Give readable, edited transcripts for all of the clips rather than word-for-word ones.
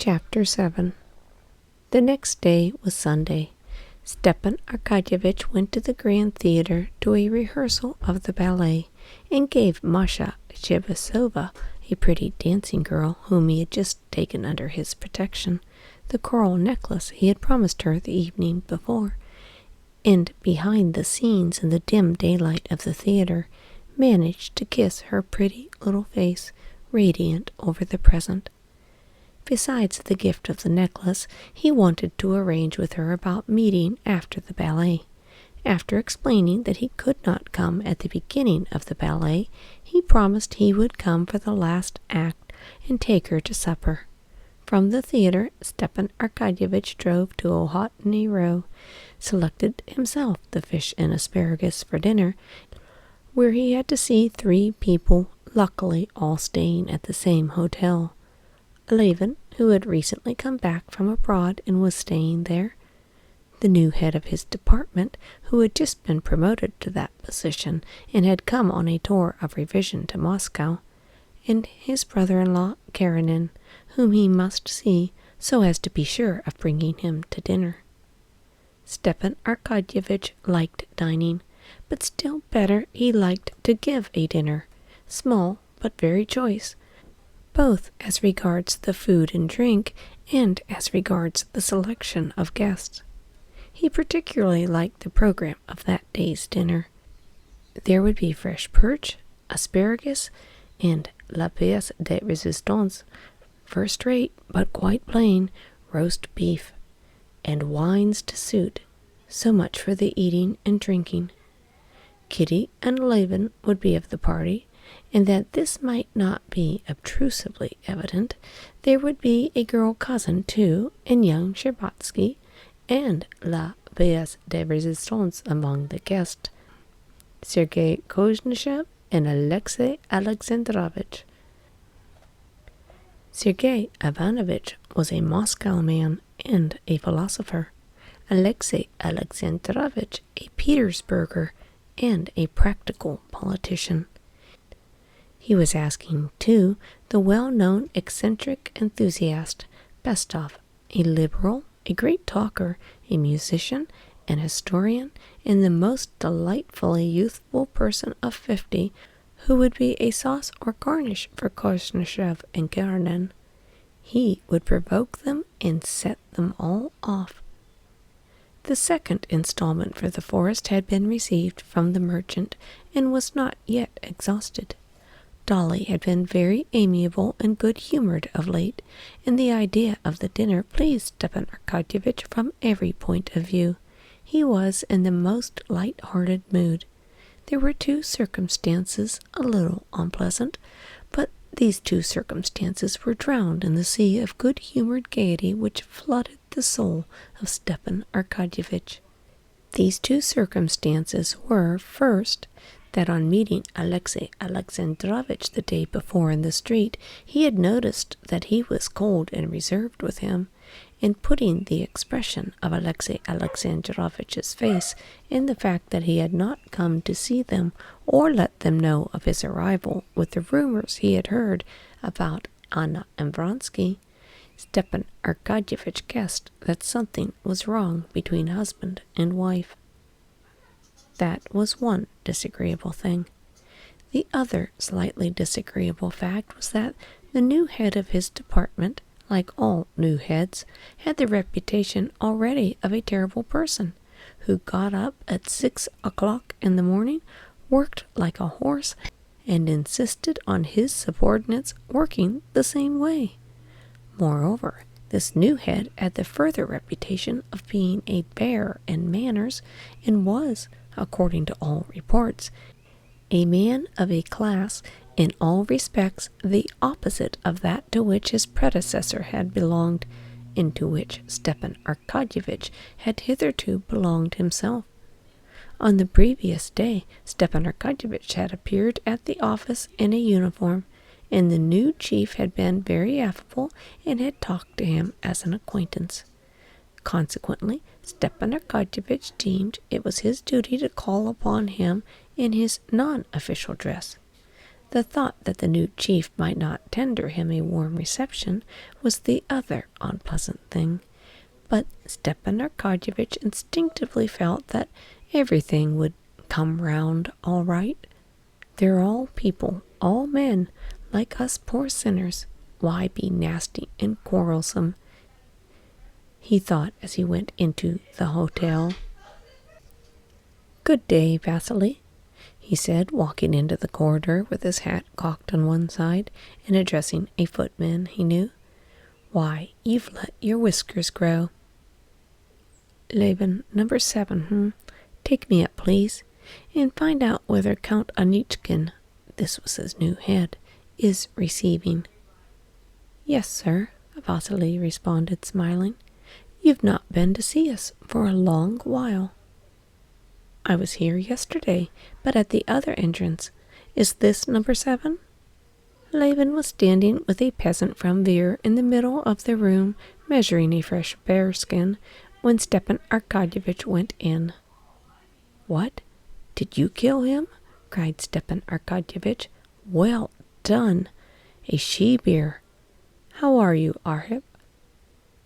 Chapter 7. The next day was Sunday. Stepan Arkadyevitch went to the Grand Theater to a rehearsal of the ballet, and gave Masha Chebysova, a pretty dancing girl whom he had just taken under his protection, the coral necklace he had promised her the evening before, and behind the scenes in the dim daylight of the theater, managed to kiss her pretty little face, radiant over the present. Besides the gift of the necklace, he wanted to arrange with her about meeting after the ballet. After explaining that he could not come at the beginning of the ballet, he promised he would come for the last act and take her to supper. From the theater, Stepan Arkadyevitch drove to Ochotny Row, selected himself the fish and asparagus for dinner, where he had to see 3 people, luckily all staying at the same hotel. Levin, who had recently come back from abroad and was staying there, the new head of his department, who had just been promoted to that position and had come on a tour of revision to Moscow, and his brother-in-law Karenina, whom he must see so as to be sure of bringing him to dinner. Stepan Arkadyevitch liked dining, but still better he liked to give a dinner, small but very choice, both as regards the food and drink and as regards the selection of guests. He particularly liked the program of that day's dinner. There would be fresh perch, asparagus, and la pièce de résistance, first-rate but quite plain roast beef, and wines to suit. So much for the eating and drinking. Kitty and Levin would be of the party, and that this might not be obtrusively evident, there would be a girl cousin too, and young Shtcherbatsky, and la pièce de résistance among the guests, Sergei Koznishev and Alexey Alexandrovitch. Sergei Ivanovitch was a Moscow man and a philosopher, Alexey Alexandrovitch a Petersburger and a practical politician. He was asking, too, the well-known eccentric enthusiast, Bestov, a liberal, a great talker, a musician, an historian, and the most delightfully youthful person of 50, who would be a sauce or garnish for Koznishev and Karenina. He would provoke them and set them all off. The second installment for the forest had been received from the merchant and was not yet exhausted. Dolly had been very amiable and good-humored of late, and the idea of the dinner pleased Stepan Arkadyevitch from every point of view. He was in the most light-hearted mood. There were 2 circumstances a little unpleasant, but these 2 circumstances were drowned in the sea of good-humored gaiety which flooded the soul of Stepan Arkadyevitch. These 2 circumstances were, first, that on meeting Alexey Alexandrovitch the day before in the street, he had noticed that he was cold and reserved with him, and putting the expression of Alexey Alexandrovitch's face in the fact that he had not come to see them or let them know of his arrival with the rumors he had heard about Anna and Oblonsky, Stepan Arkadyevitch guessed that something was wrong between husband and wife. That was one disagreeable thing. The other slightly disagreeable fact was that the new head of his department, like all new heads, had the reputation already of a terrible person, who got up at 6 o'clock in the morning, worked like a horse, and insisted on his subordinates working the same way. Moreover, this new head had the further reputation of being a bear in manners, and was, according to all reports, a man of a class in all respects the opposite of that to which his predecessor had belonged, and to which Stepan Arkadyevitch had hitherto belonged himself. On the previous day, Stepan Arkadyevitch had appeared at the office in a uniform, and the new chief had been very affable and had talked to him as an acquaintance. Consequently, Stepan Arkadyevitch deemed it was his duty to call upon him in his non-official dress. The thought that the new chief might not tender him a warm reception was the other unpleasant thing. But Stepan Arkadyevitch instinctively felt that everything would come round all right. They're all people, all men, like us poor sinners. Why be nasty and quarrelsome? He thought as he went into the hotel. "Good day, Vasily," he said, walking into the corridor with his hat cocked on one side and addressing a footman he knew. "Why, you've let your whiskers grow." "Levin, number 7, Take me up, please, and find out whether Count Anichkin," this was his new head, "is receiving." "Yes, sir," Vasily responded, smiling. "You've not been to see us for a long while." "I was here yesterday, but at the other entrance. Is this number 7? Levin was standing with a peasant from Vir in the middle of the room, measuring a fresh bearskin, when Stepan Arkadyevitch went in. "What? Did you kill him?" cried Stepan Arkadyevitch. "Well done! A she-bear. How are you, Arhip?"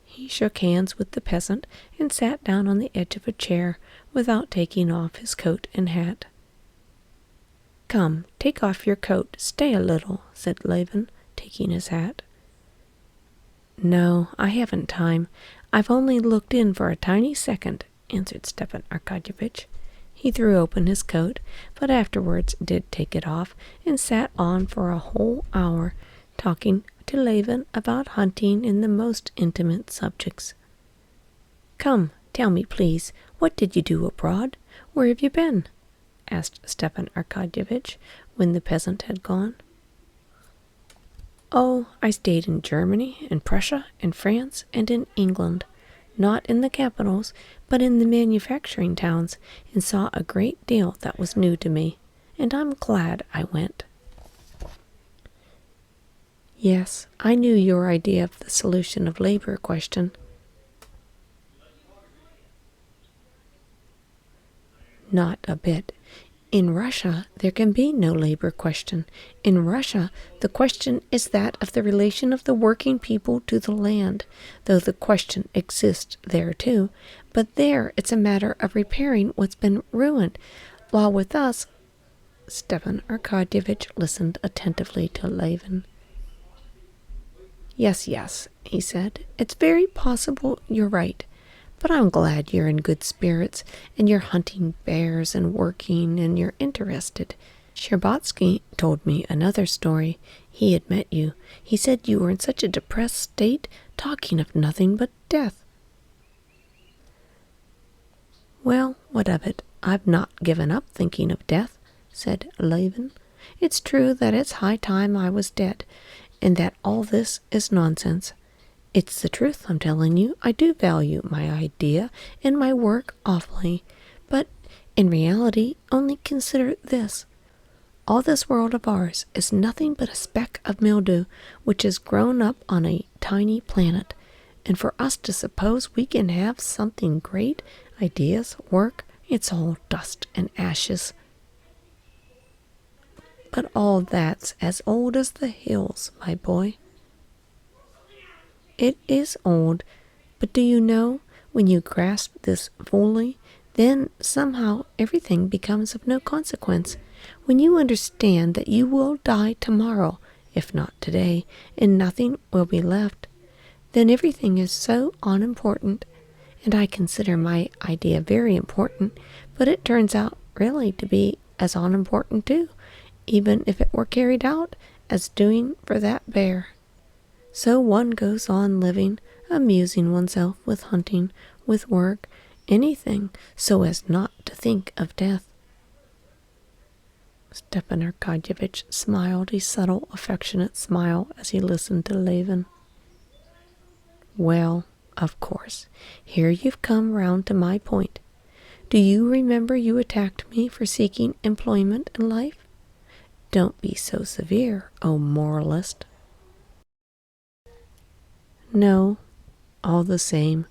He shook hands with the peasant and sat down on the edge of a chair without taking off his coat and hat. "Come, take off your coat. Stay a little," said Levin, taking his hat. "No, I haven't time. I've only looked in for a tiny second," answered Stepan Arkadyevitch. He threw open his coat, but afterwards did take it off and sat on for a whole hour, talking to Levin about hunting and the most intimate subjects. "Come, tell me, please, what did you do abroad? Where have you been?" asked Stepan Arkadyevitch when the peasant had gone. "Oh, I stayed in Germany, in Prussia, in France, and in England. Not in the capitals, but in the manufacturing towns, and saw a great deal that was new to me, and I'm glad I went." "Yes, I knew your idea of the solution of labor question." "Not a bit. In Russia, there can be no labor question. In Russia, the question is that of the relation of the working people to the land, though the question exists there too. But there it's a matter of repairing what's been ruined, while with us—" Stepan Arkadyevitch listened attentively to Levin. Yes, he said. "It's very possible you're right. But I'm glad you're in good spirits, and you're hunting bears and working, and you're interested. Sherbatsky told me another story. He had met you. He said you were in such a depressed state, talking of nothing but death." "Well, what of it? I've not given up thinking of death," said Levin. "It's true that it's high time I was dead, and that all this is nonsense. It's the truth, I'm telling you. I do value my idea and my work awfully. But in reality, only consider this. All this world of ours is nothing but a speck of mildew which has grown up on a tiny planet. And for us to suppose we can have something great, ideas, work, it's all dust and ashes. But all that's as old as the hills, my boy." "It is old, but do you know, when you grasp this fully, then somehow everything becomes of no consequence. When you understand that you will die tomorrow, if not today, and nothing will be left, then everything is so unimportant. And I consider my idea very important, but it turns out really to be as unimportant too, even if it were carried out as doing for that bear. So one goes on living, amusing oneself with hunting, with work, anything, so as not to think of death." Stepan Arkadyevitch smiled a subtle, affectionate smile as he listened to Levin. "Well, of course, here you've come round to my point. Do you remember you attacked me for seeking employment in life? Don't be so severe, O moralist." "No, all the same,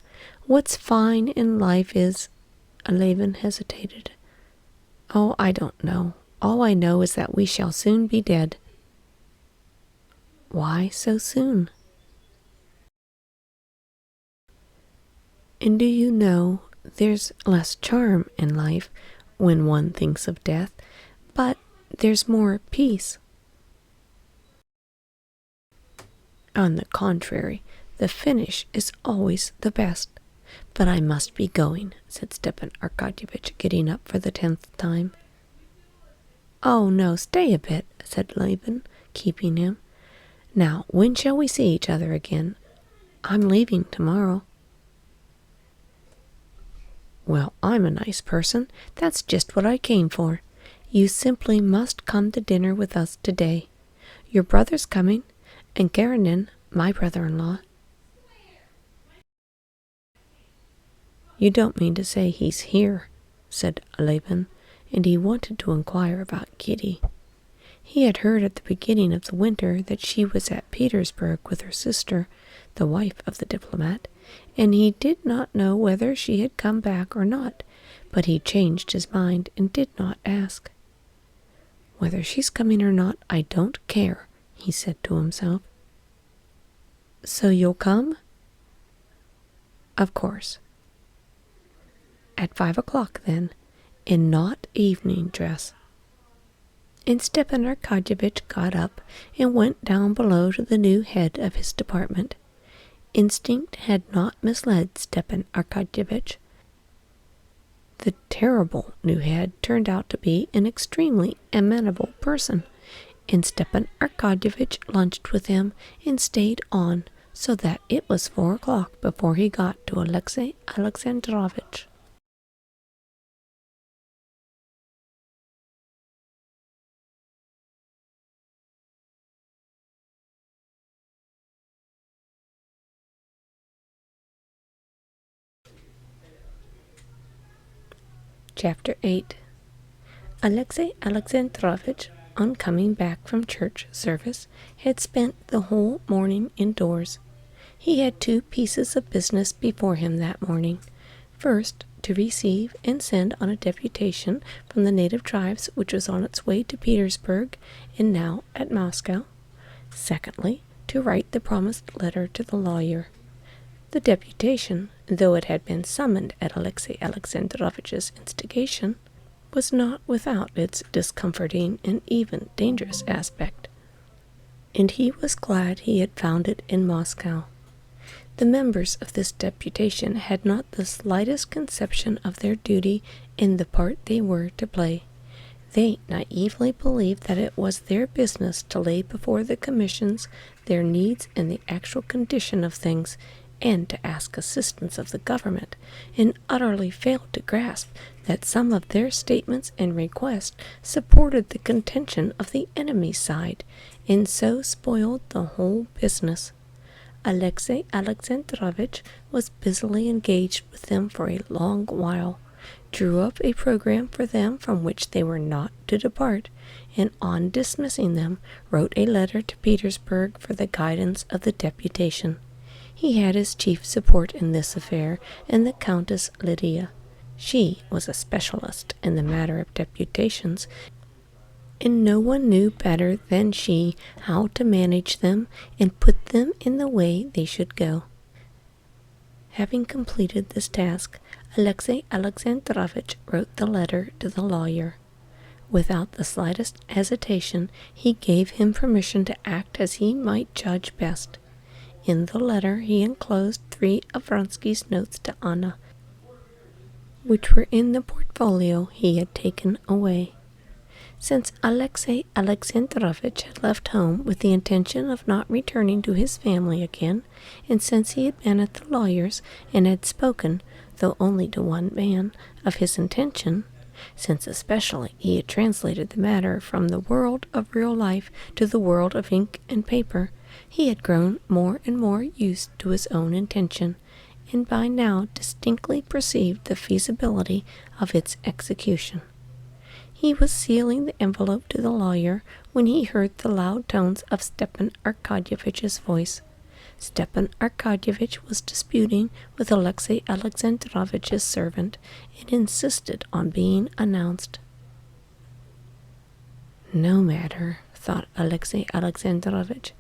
what's fine in life is—" Levin hesitated. "Oh, I don't know. All I know is that we shall soon be dead, Why so soon? And do you know, there's less charm in life when one thinks of death, but there's more peace. On the contrary, the finish is always the best. But I must be going, said Stepan Arkadyevitch, getting up for the 10th time. Oh, no, stay a bit, said Levin, keeping him. Now, when shall we see each other again? I'm leaving tomorrow. Well, I'm a nice person. That's just what I came for. You simply must come to dinner with us today. Your brother's coming, and Karenina, my brother-in-law. You don't mean to say he's here, said Levin, and he wanted to inquire about Kitty. He had heard at the beginning of the winter that she was at Petersburg with her sister, the wife of the diplomat, and he did not know whether she had come back or not, but he changed his mind and did not ask. Whether she's coming or not, I don't care, he said to himself. So you'll come? Of course. At 5 o'clock, then, in not evening dress. And Stepan Arkadyevitch got up and went down below to the new head of his department. Instinct had not misled Stepan Arkadyevitch. The terrible new head turned out to be an extremely amenable person, and Stepan Arkadyevitch lunched with him and stayed on, so that it was 4 o'clock before he got to Alexey Alexandrovitch. Chapter 8. Alexey Alexandrovitch, on coming back from church service, had spent the whole morning indoors. He had 2 pieces of business before him that morning. First, to receive and send on a deputation from the native tribes which was on its way to Petersburg and now at Moscow. Secondly, to write the promised letter to the lawyer. The deputation, though it had been summoned at Alexey Alexandrovitch's instigation, was not without its discomforting and even dangerous aspect, and he was glad he had found it in Moscow. The members of this deputation had not the slightest conception of their duty and the part they were to play. They naively believed that it was their business to lay before the commissions their needs and the actual condition of things, and to ask assistance of the government, and utterly failed to grasp that some of their statements and requests supported the contention of the enemy's side, and so spoiled the whole business. Alexey Alexandrovitch was busily engaged with them for a long while, drew up a program for them from which they were not to depart, and on dismissing them wrote a letter to Petersburg for the guidance of the deputation. He had his chief support in this affair in the Countess Lydia. She was a specialist in the matter of deputations, and no one knew better than she how to manage them and put them in the way they should go. Having completed this task, Alexey Alexandrovitch wrote the letter to the lawyer. Without the slightest hesitation, he gave him permission to act as he might judge best. In the letter he enclosed 3 of Vronsky's notes to Anna, which were in the portfolio he had taken away. Since Alexey Alexandrovitch had left home with the intention of not returning to his family again, and since he had been at the lawyer's and had spoken, though only to one man, of his intention, since especially he had translated the matter from the world of real life to the world of ink and paper, he had grown more and more used to his own intention, and by now distinctly perceived the feasibility of its execution. He was sealing the envelope to the lawyer when he heard the loud tones of Stepan Arkadyevitch's voice. Stepan Arkadyevitch was disputing with Alexey Alexandrovitch's servant and insisted on being announced. No matter, thought Alexey Alexandrovitch.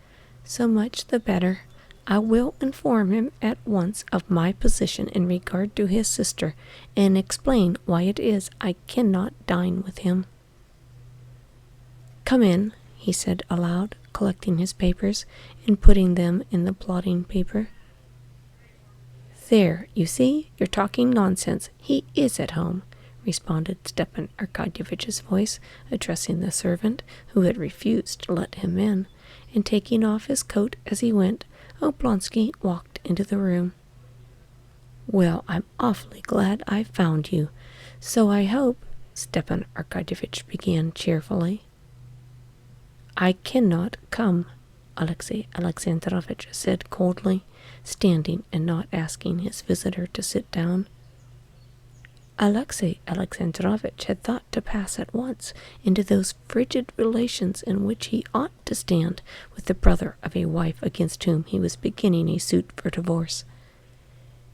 So much the better. I will inform him at once of my position in regard to his sister, and explain why it is I cannot dine with him. Come in, he said aloud, collecting his papers and putting them in the blotting paper. There, you see, you're talking nonsense. He is at home, responded Stepan Arkadyevitch's voice, addressing the servant, who had refused to let him in, and taking off his coat as he went, Oblonsky walked into the room. Well, I'm awfully glad I found you. So I hope, Stepan Arkadyevitch began cheerfully. I cannot come, Alexey Alexandrovitch said coldly, standing and not asking his visitor to sit down. Alexey Alexandrovitch had thought to pass at once into those frigid relations in which he ought to stand with the brother of a wife against whom he was beginning a suit for divorce.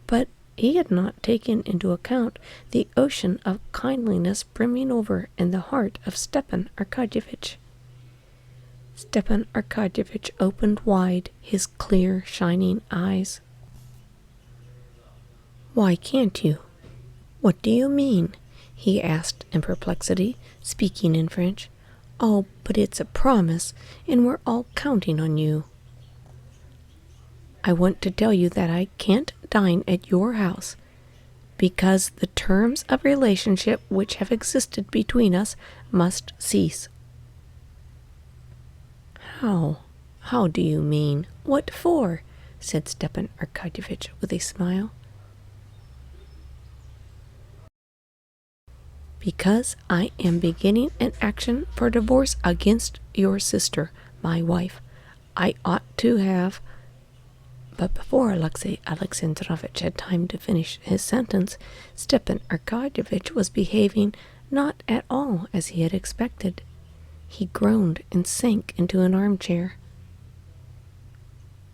But he had not taken into account the ocean of kindliness brimming over in the heart of Stepan Arkadyevitch. Stepan Arkadyevitch opened wide his clear, shining eyes. Why can't you? What do you mean? He asked in perplexity, speaking in French. Oh, but it's a promise, and we're all counting on you. I want to tell you that I can't dine at your house, because the terms of relationship which have existed between us must cease. How? How do you mean? What for? Said Stepan Arkadyevitch with a smile. Because I am beginning an action for divorce against your sister, my wife. I ought to have... But before Alexey Alexandrovitch had time to finish his sentence, Stepan Arkadyevitch was behaving not at all as he had expected. He groaned and sank into an armchair.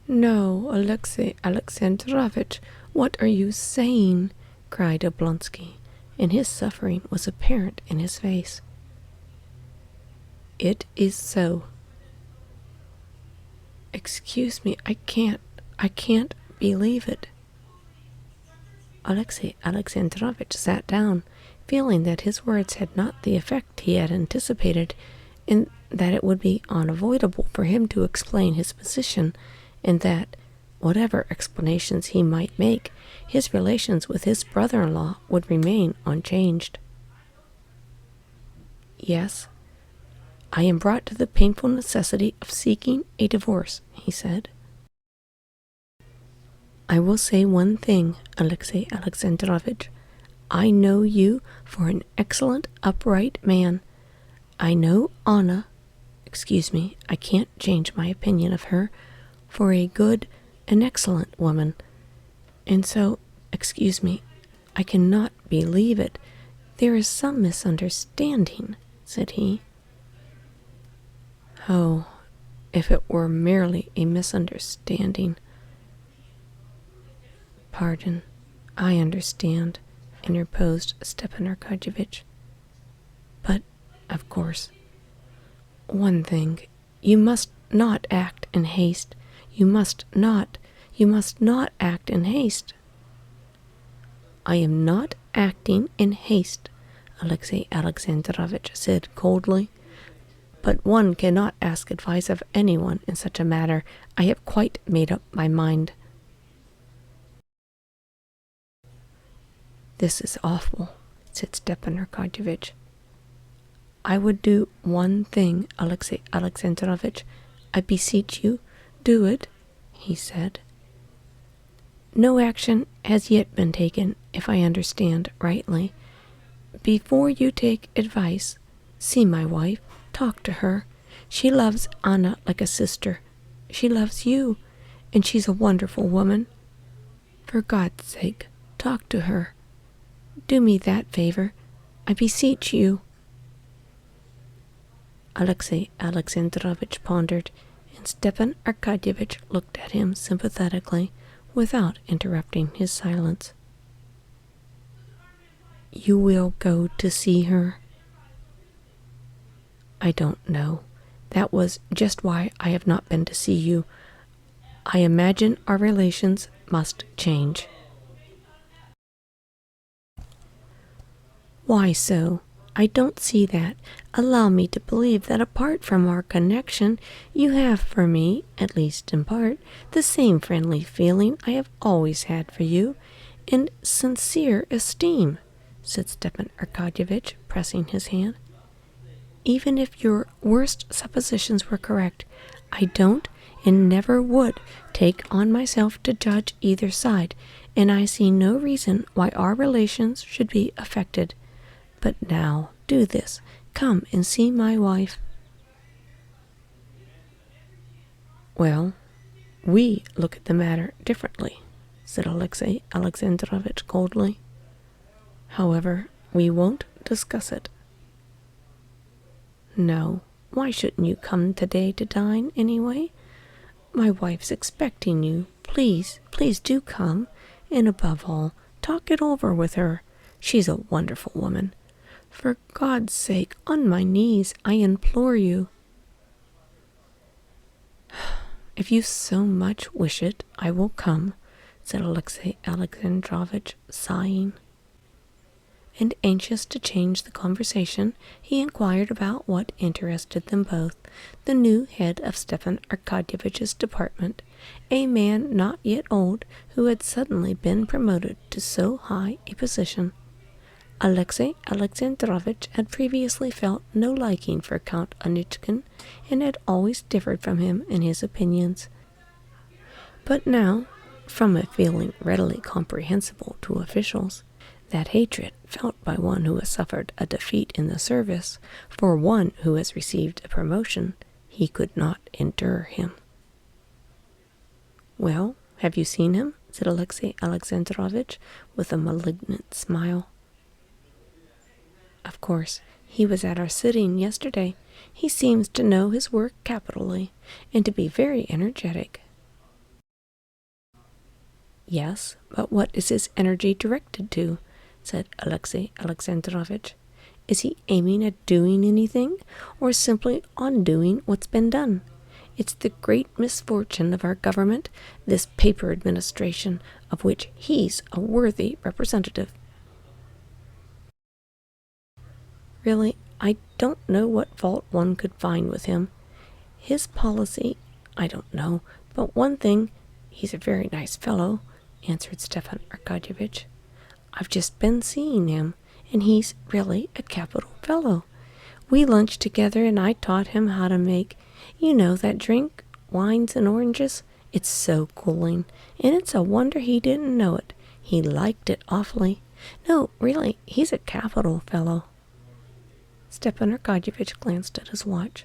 No, Alexey Alexandrovitch, what are you saying? Cried Oblonsky, and his suffering was apparent in his face. It is so. Excuse me, I can't believe it. Alexey Alexandrovitch sat down, feeling that his words had not the effect he had anticipated, and that it would be unavoidable for him to explain his position, and that, whatever explanations he might make, his relations with his brother-in-law would remain unchanged. Yes, I am brought to the painful necessity of seeking a divorce, he said. I will say one thing, Alexey Alexandrovitch. I know you for an excellent, upright man. I know Anna, excuse me, I can't change my opinion of her, for a good and excellent woman. And so, excuse me, I cannot believe it. There is some misunderstanding, said he. Oh, if it were merely a misunderstanding. Pardon, I understand, interposed Stepan Arkadyevitch. But, of course, one thing, you must not act in haste. You must not act in haste. I am not acting in haste, Alexey Alexandrovitch said coldly. But one cannot ask advice of anyone in such a matter. I have quite made up my mind. This is awful, said Stepan Arkadyevitch. I would do one thing, Alexey Alexandrovitch. I beseech you, do it, he said. No action has yet been taken, if I understand rightly. Before you take advice, see my wife, talk to her. She loves Anna like a sister. She loves you, and she's a wonderful woman. For God's sake, talk to her. Do me that favor, I beseech you. Alexey Alexandrovitch pondered, and Stepan Arkadyevitch looked at him sympathetically, without interrupting his silence. You will go to see her? I don't know. That was just why I have not been to see you. I imagine our relations must change. Why so? I don't see that. Allow me to believe that apart from our connection, you have for me, at least in part, the same friendly feeling I have always had for you, and sincere esteem, said Stepan Arkadyevitch, pressing his hand. Even if your worst suppositions were correct, I don't and never would take on myself to judge either side, and I see no reason why our relations should be affected. But now, do this. Come and see my wife. Well, we look at the matter differently, said Alexey Alexandrovitch coldly. However, we won't discuss it. No, why shouldn't you come today to dine, anyway? My wife's expecting you. Please, please do come, and above all, talk it over with her. She's a wonderful woman. For God's sake, on my knees, I implore you. If you so much wish it, I will come, said Alexey Alexandrovitch, sighing. And anxious to change the conversation, he inquired about what interested them both, the new head of Stepan Arkadyevitch's department, a man not yet old, who had suddenly been promoted to so high a position. Alexey Alexandrovitch had previously felt no liking for Count Onychkin, and had always differed from him in his opinions. But now, from a feeling readily comprehensible to officials, that hatred felt by one who has suffered a defeat in the service for one who has received a promotion, he could not endure him. Well, have you seen him? Said Alexey Alexandrovitch with a malignant smile. Of course, he was at our sitting yesterday. He seems to know his work capitally, and to be very energetic. Yes, but what is his energy directed to? Said Alexey Alexandrovitch. Is he aiming at doing anything, or simply undoing what's been done? It's the great misfortune of our government, this paper administration, of which he's a worthy representative. Really, I don't know what fault one could find with him. His policy, I don't know, but one thing, he's a very nice fellow, answered Stepan Arkadyevitch. I've just been seeing him, and he's really a capital fellow. We lunched together, and I taught him how to make, that drink, wines and oranges. It's so cooling, and it's a wonder he didn't know it. He liked it awfully. No, really, he's a capital fellow. Stepan Arkadyevitch glanced at his watch.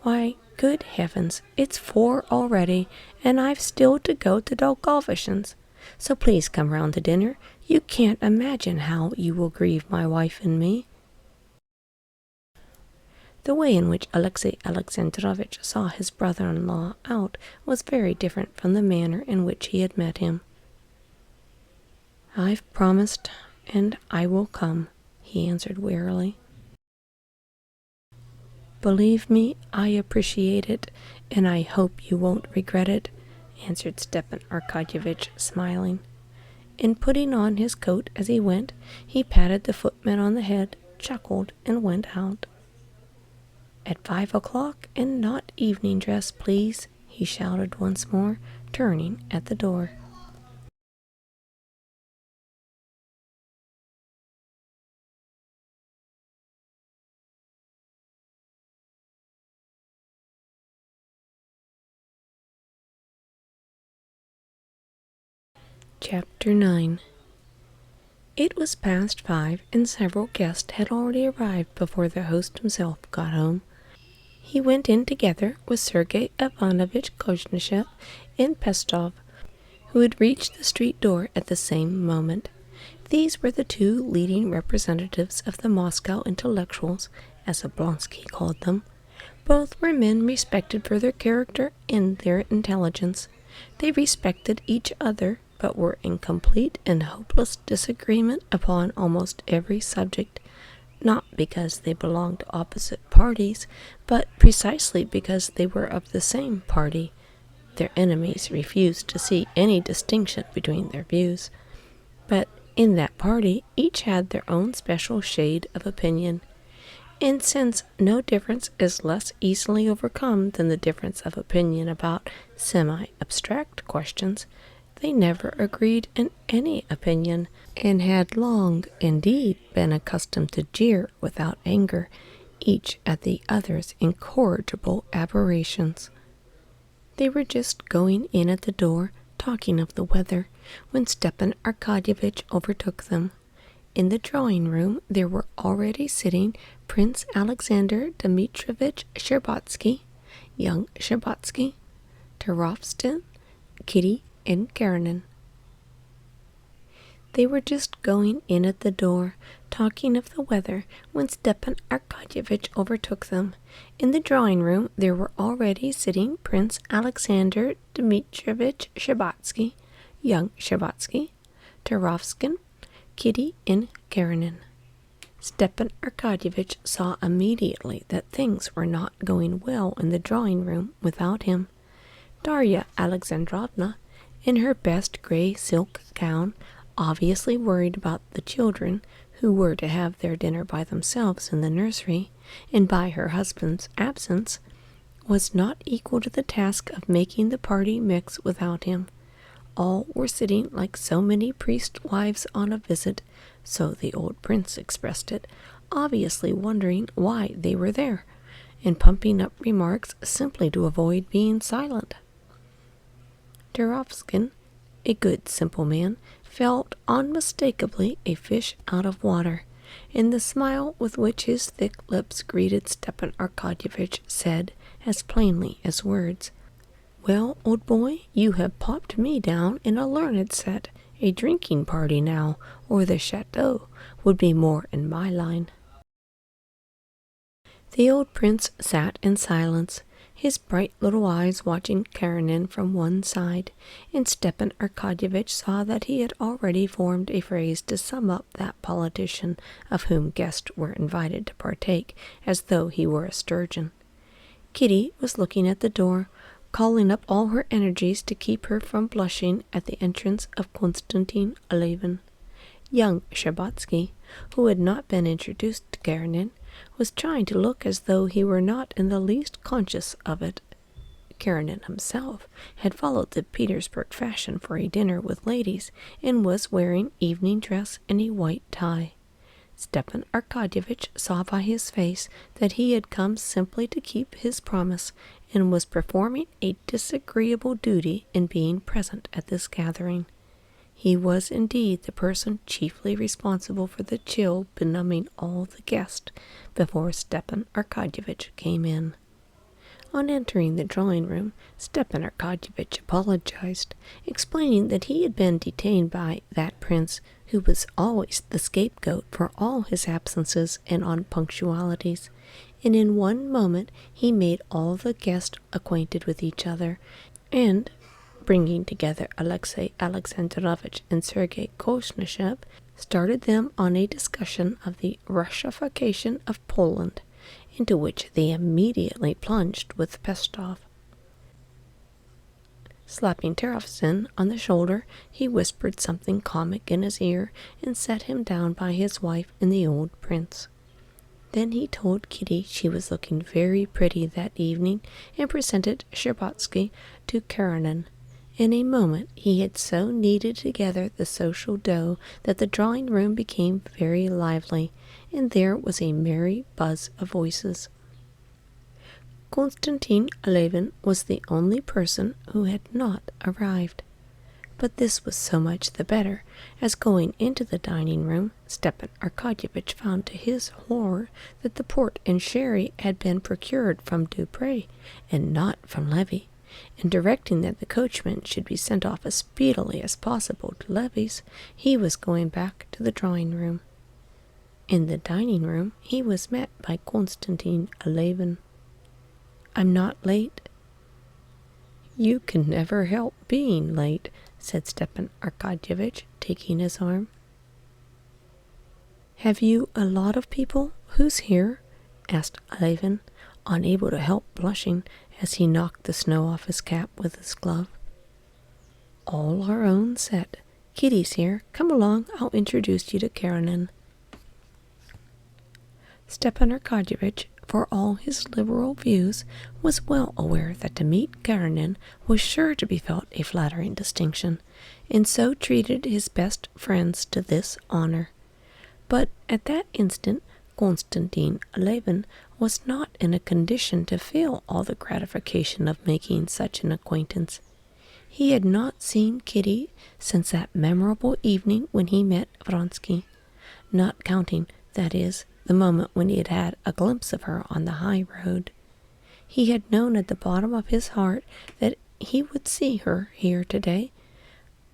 Why, good heavens, it's 4 already, and I've still to go to Dolgovishin's. So please come round to dinner. You can't imagine how you will grieve my wife and me. The way in which Alexey Alexandrovitch saw his brother-in-law out was very different from the manner in which he had met him. I've promised, and I will come, he answered wearily. Believe me, I appreciate it, and I hope you won't regret it, answered Stepan Arkadyevitch, smiling. And putting on his coat as he went, he patted the footman on the head, chuckled, and went out. At 5 o'clock, and not evening dress, please, he shouted once more, turning at the door. Chapter 9. It was past 5, and several guests had already arrived before the host himself got home. He went in together with Sergei Ivanovitch Koznishev and Pestov, who had reached the street door at the same moment. These were the 2 leading representatives of the Moscow intellectuals, as Oblonsky called them. Both were men respected for their character and their intelligence. They respected each other, but were in complete and hopeless disagreement upon almost every subject, not because they belonged to opposite parties, but precisely because they were of the same party. Their enemies refused to see any distinction between their views. But in that party, each had their own special shade of opinion. And since no difference is less easily overcome than the difference of opinion about semi-abstract questions, they never agreed in any opinion, and had long indeed been accustomed to jeer without anger, each at the other's incorrigible aberrations. They were just going in at the door, talking of the weather, when Stepan Arkadyevitch overtook them. In the drawing-room there were already sitting Prince Alexander Dmitrovich Sherbatsky, young Sherbatsky, Turovstin, Kitty, and Karenina. They were just going in at the door, talking of the weather, when Stepan Arkadyevitch overtook them. In the drawing-room there were already sitting Prince Alexander Dmitrovich Sherbatsky, young Sherbatsky, Turovskin, Kitty, and Karenina. Stepan Arkadyevitch saw immediately that things were not going well in the drawing-room without him. Darya Alexandrovna, in her best gray silk gown, obviously worried about the children, who were to have their dinner by themselves in the nursery, and by her husband's absence, was not equal to the task of making the party mix without him. All were sitting like so many priest wives on a visit, so the old prince expressed it, obviously wondering why they were there, and pumping up remarks simply to avoid being silent. Turovskin, a good simple man, felt unmistakably a fish out of water, and the smile with which his thick lips greeted Stepan Arkadyevitch said, as plainly as words, "Well, old boy, you have popped me down in a learned set. A drinking party now, or the chateau, would be more in my line." The old prince sat in silence, his bright little eyes watching Karenina from one side, and Stepan Arkadyevitch saw that he had already formed a phrase to sum up that politician of whom guests were invited to partake, as though he were a sturgeon. Kitty was looking at the door, calling up all her energies to keep her from blushing at the entrance of Konstantin Levin. Young Sherbatsky, who had not been introduced to Karenina, was trying to look as though he were not in the least conscious of it. Karenina himself had followed the Petersburg fashion for a dinner with ladies, and was wearing evening dress and a white tie. Stepan Arkadyevitch saw by his face that he had come simply to keep his promise, and was performing a disagreeable duty in being present at this gathering. He was indeed the person chiefly responsible for the chill benumbing all the guests before Stepan Arkadyevitch came in. On entering the drawing-room, Stepan Arkadyevitch apologized, explaining that he had been detained by that prince, who was always the scapegoat for all his absences and unpunctualities, and in one moment he made all the guests acquainted with each other, and, bringing together Alexey Alexandrovich and Sergei Koznishev, started them on a discussion of the Russification of Poland, into which they immediately plunged with Pestov. Slapping Turovstin on the shoulder, he whispered something comic in his ear, and set him down by his wife and the old prince. Then he told Kitty she was looking very pretty that evening, and presented Sherbatsky to Karenina. In a moment he had so kneaded together the social dough that the drawing-room became very lively, and there was a merry buzz of voices. Konstantin Levin was the only person who had not arrived. But this was so much the better, as going into the dining-room, Stepan Arkadyevitch found to his horror that the port and sherry had been procured from Dupré, and not from Levy, and directing that the coachman should be sent off as speedily as possible to Levy's, he was going back to the drawing-room. In the dining-room he was met by Konstantin Levin. "I'm not late?" "You can never help being late," said Stepan Arkadyevitch, taking his arm. "Have you a lot of people? Who's here?" asked Levin, unable to help blushing, as he knocked the snow off his cap with his glove. "All our own set. Kitty's here. Come along, I'll introduce you to Karenina." Stepan Arkadyevitch, for all his liberal views, was well aware that to meet Karenina was sure to be felt a flattering distinction, and so treated his best friends to this honor. But at that instant Konstantin Levin was not in a condition to feel all the gratification of making such an acquaintance. He had not seen Kitty since that memorable evening when he met Vronsky, not counting, that is, the moment when he had had a glimpse of her on the high road. He had known at the bottom of his heart that he would see her here today,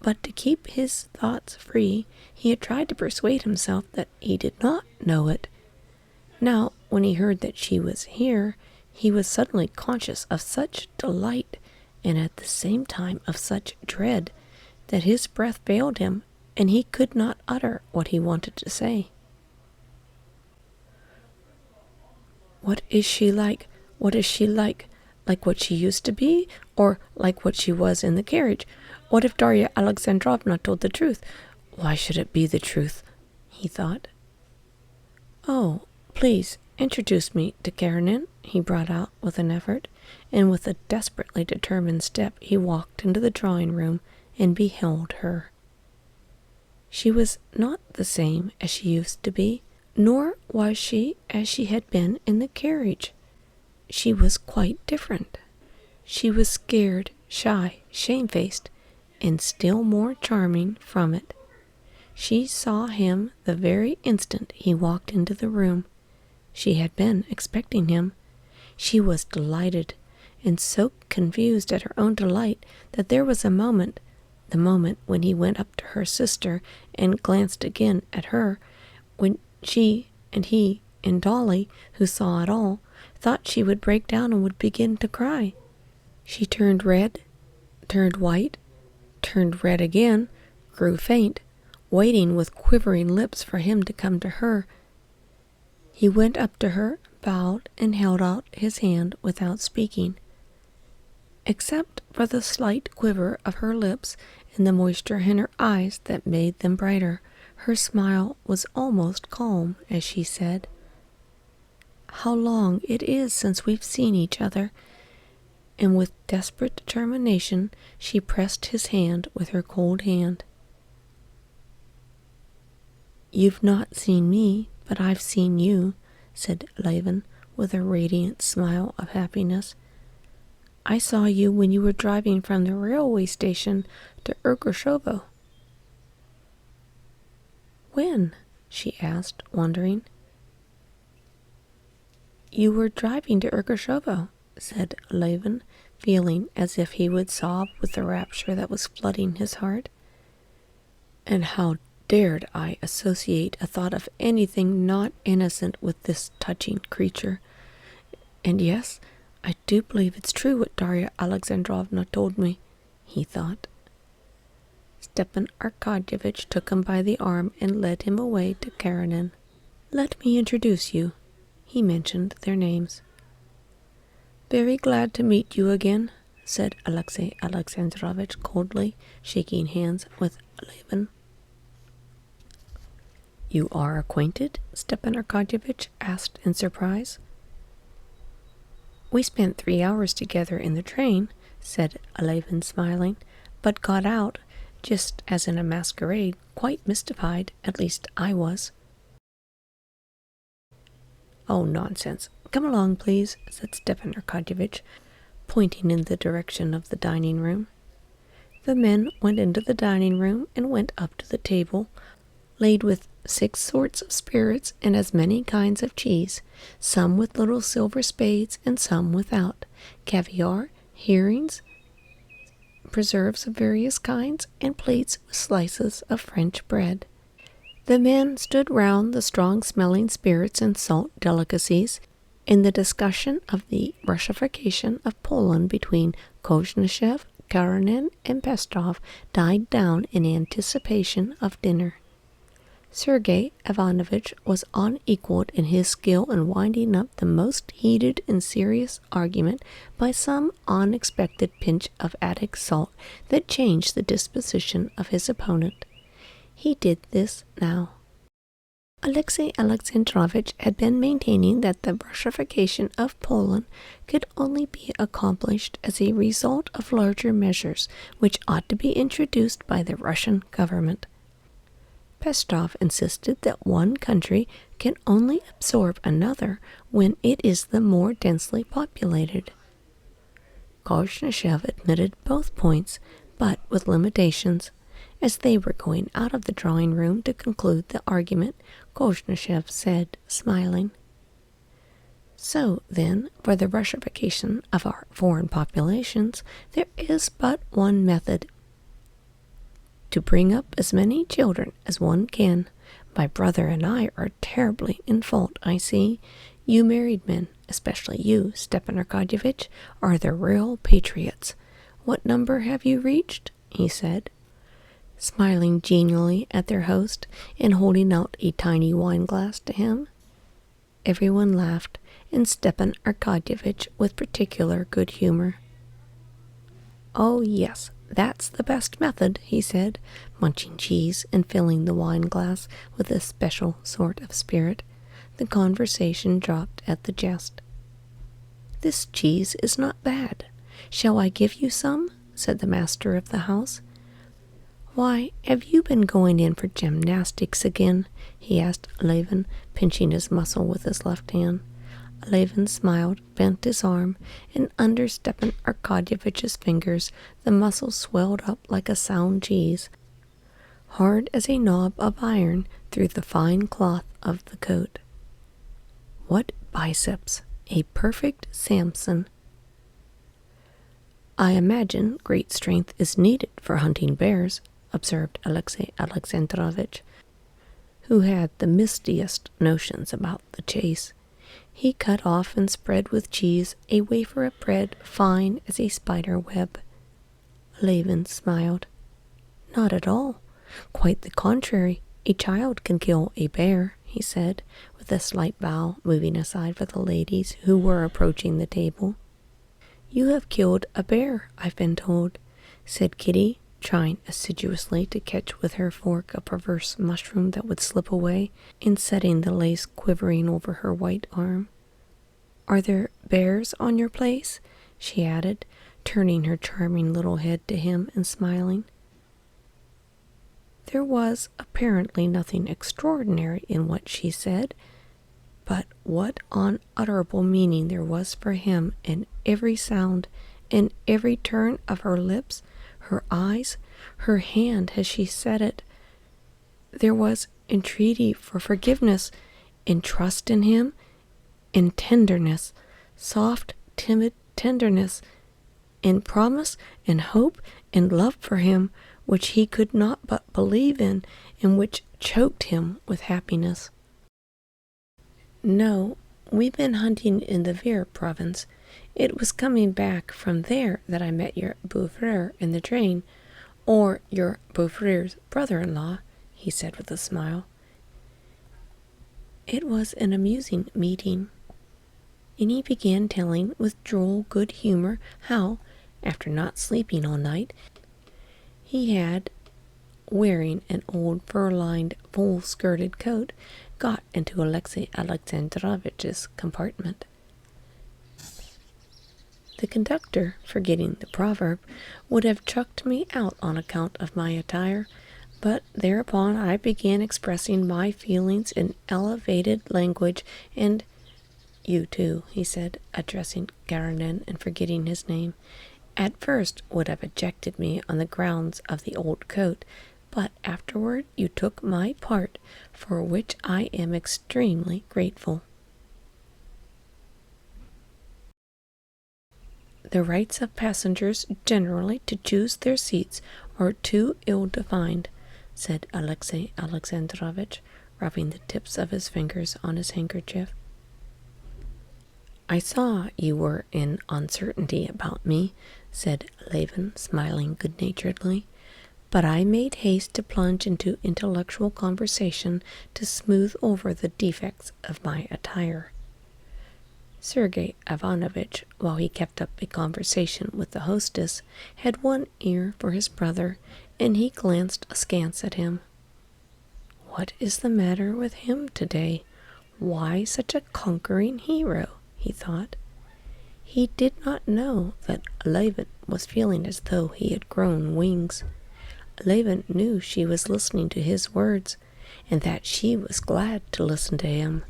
but to keep his thoughts free, he had tried to persuade himself that he did not know it. Now, when he heard that she was here, he was suddenly conscious of such delight, and at the same time of such dread, that his breath failed him, and he could not utter what he wanted to say. "What is she like? What is she like? Like what she used to be, or like what she was in the carriage? What if Darya Alexandrovna told the truth? Why should it be the truth?" he thought. "Oh, please introduce me to Karenina," he brought out with an effort, and with a desperately determined step he walked into the drawing-room and beheld her. She was not the same as she used to be, nor was she as she had been in the carriage. She was quite different. She was scared, shy, shamefaced, and still more charming from it. She saw him the very instant he walked into the room. She had been expecting him. She was delighted, and so confused at her own delight that there was a moment, the moment when he went up to her sister and glanced again at her, when she and he and Dolly, who saw it all, thought she would break down and would begin to cry. She turned red, turned white, turned red again, grew faint, waiting with quivering lips for him to come to her. He went up to her, bowed, and held out his hand without speaking. Except for the slight quiver of her lips and the moisture in her eyes that made them brighter, her smile was almost calm as she said, "How long it is since we've seen each other," and with desperate determination she pressed his hand with her cold hand. "You've not seen me, but I've seen you," said Levin with a radiant smile of happiness. "I saw you when you were driving from the railway station to Ergoshovo." "When?" she asked, wondering. "You were driving to Ergoshovo," said Levin, feeling as if he would sob with the rapture that was flooding his heart. "And how dared I associate a thought of anything not innocent with this touching creature? And yes, I do believe it's true what Darya Alexandrovna told me," he thought. Stepan Arkadyevitch took him by the arm and led him away to Karenina. "Let me introduce you." He mentioned their names. "Very glad to meet you again," said Alexey Alexandrovitch coldly, shaking hands with Levin. "You are acquainted?" Stepan Arkadyevitch asked in surprise. "We spent 3 hours together in the train," said Levin, smiling, "but got out, just as in a masquerade, quite mystified. At least I was." "Oh, nonsense. Come along, please," said Stepan Arkadyevitch, pointing in the direction of the dining room. The men went into the dining room and went up to the table, laid with 6 sorts of spirits and as many kinds of cheese, some with little silver spades and some without, caviar, herrings, preserves of various kinds, and plates with slices of French bread. The men stood round the strong-smelling spirits and salt delicacies, and the discussion of the Russification of Poland between Koznishev, Karenina, and Pestov died down in anticipation of dinner. Sergei Ivanovich was unequaled in his skill in winding up the most heated and serious argument by some unexpected pinch of Attic salt that changed the disposition of his opponent. He did this now. Alexey Alexandrovich had been maintaining that the Russification of Poland could only be accomplished as a result of larger measures which ought to be introduced by the Russian government. Pestov insisted that one country can only absorb another when it is the more densely populated. Koznishev admitted both points, but with limitations. As they were going out of the drawing room to conclude the argument, Koznishev said, smiling, "So, then, for the Russification of our foreign populations, there is but one method. To bring up as many children as one can. My brother and I are terribly in fault, I see. You married men, especially you, Stepan Arkadyevitch, are the real patriots. What number have you reached?" he said, smiling genially at their host and holding out a tiny wine glass to him. Everyone laughed, and Stepan Arkadyevitch with particular good humor. "Oh, yes, that's the best method," he said, munching cheese and filling the wine glass with a special sort of spirit. The conversation dropped at the jest. "This cheese is not bad. Shall I give you some?" said the master of the house. "Why, have you been going in for gymnastics again?" he asked Levin, pinching his muscle with his left hand. Levin smiled, bent his arm, and under Stepan Arkadyevitch's fingers the muscle swelled up like a sound cheese, hard as a knob of iron through the fine cloth of the coat. What biceps! A perfect Samson. "I imagine great strength is needed for hunting bears," observed Alexey Alexandrovich, who had the mistiest notions about the chase. He cut off and spread with cheese a wafer of bread fine as a spider web. Levin smiled. "Not at all. Quite the contrary. A child can kill a bear," he said, with a slight bow, moving aside for the ladies who were approaching the table. "You have killed a bear, I've been told," said Kitty, trying assiduously to catch with her fork a perverse mushroom that would slip away, and setting the lace quivering over her white arm. "Are there bears on your place?" she added, turning her charming little head to him and smiling. There was apparently nothing extraordinary in what she said, but what unutterable meaning there was for him in every sound, in every turn of her lips, her eyes, her hand as she said it. There was entreaty for forgiveness, in trust in him, in tenderness, soft, timid tenderness, in promise and hope and love for him, which he could not but believe in, and which choked him with happiness. "No, we've been hunting in the Tver province. It was coming back from there that I met your beau-frère in the train, or your beau-frère's brother-in-law," he said with a smile. It was an amusing meeting, and he began telling with droll good humor how, after not sleeping all night, he had, wearing an old fur-lined, full-skirted coat, got into Alexey Alexandrovich's compartment. The conductor, forgetting the proverb, would have chucked me out on account of my attire, but thereupon I began expressing my feelings in elevated language, and "You too," he said, addressing Karenina and forgetting his name, "at first would have ejected me on the grounds of the old coat, but afterward you took my part, for which I am extremely grateful." The rights of passengers generally to choose their seats are too ill-defined, said Alexey Alexandrovich, rubbing the tips of his fingers on his handkerchief. "I saw you were in uncertainty about me," said Levin, smiling good-naturedly. but I made haste to plunge into intellectual conversation to smooth over the defects of my attire. Sergei Ivanovitch, while he kept up a conversation with the hostess, had one ear for his brother, and he glanced askance at him. "What is the matter with him today? Why such a conquering hero?" he thought. He did not know that Levin was feeling as though he had grown wings. Levin knew she was listening to his words, and that she was glad to listen to him.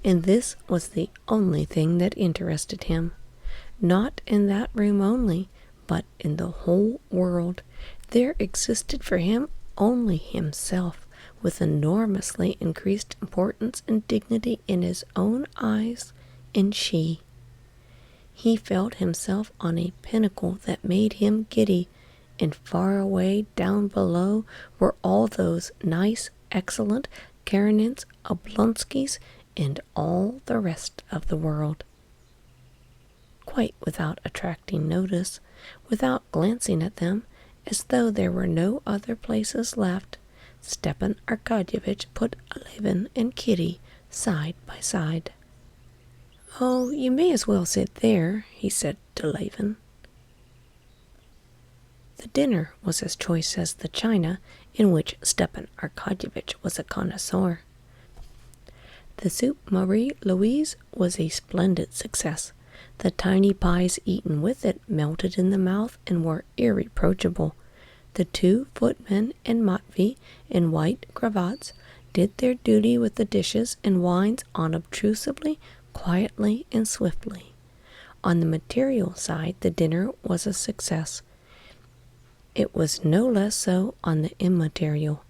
And this was the only thing that interested him. Not in that room only, but in the whole world. There existed for him only himself, with enormously increased importance and dignity in his own eyes, and she. He felt himself on a pinnacle that made him giddy, and far away down below were all those nice, excellent Karenins, Oblonskys, and all the rest of the world. Quite without attracting notice, without glancing at them, as though there were no other places left, Stepan Arkadyevitch put Levin and Kitty side by side. "Oh, you may as well sit there," he said to Levin. The dinner was as choice as the china, in which Stepan Arkadyevitch was a connoisseur. The soup Marie-Louise was a splendid success. The tiny pies eaten with it melted in the mouth and were irreproachable. The 2 footmen and Matvey in white cravats did their duty with the dishes and wines unobtrusively, quietly, and swiftly. On the material side, the dinner was a success. It was no less so on the immaterial.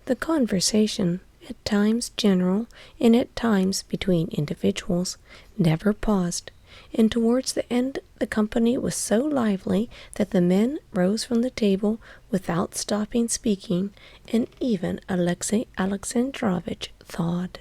The conversation, at times general, and at times between individuals, never paused, and towards the end the company was so lively that the men rose from the table without stopping speaking, and even Alexey Alexandrovitch thawed.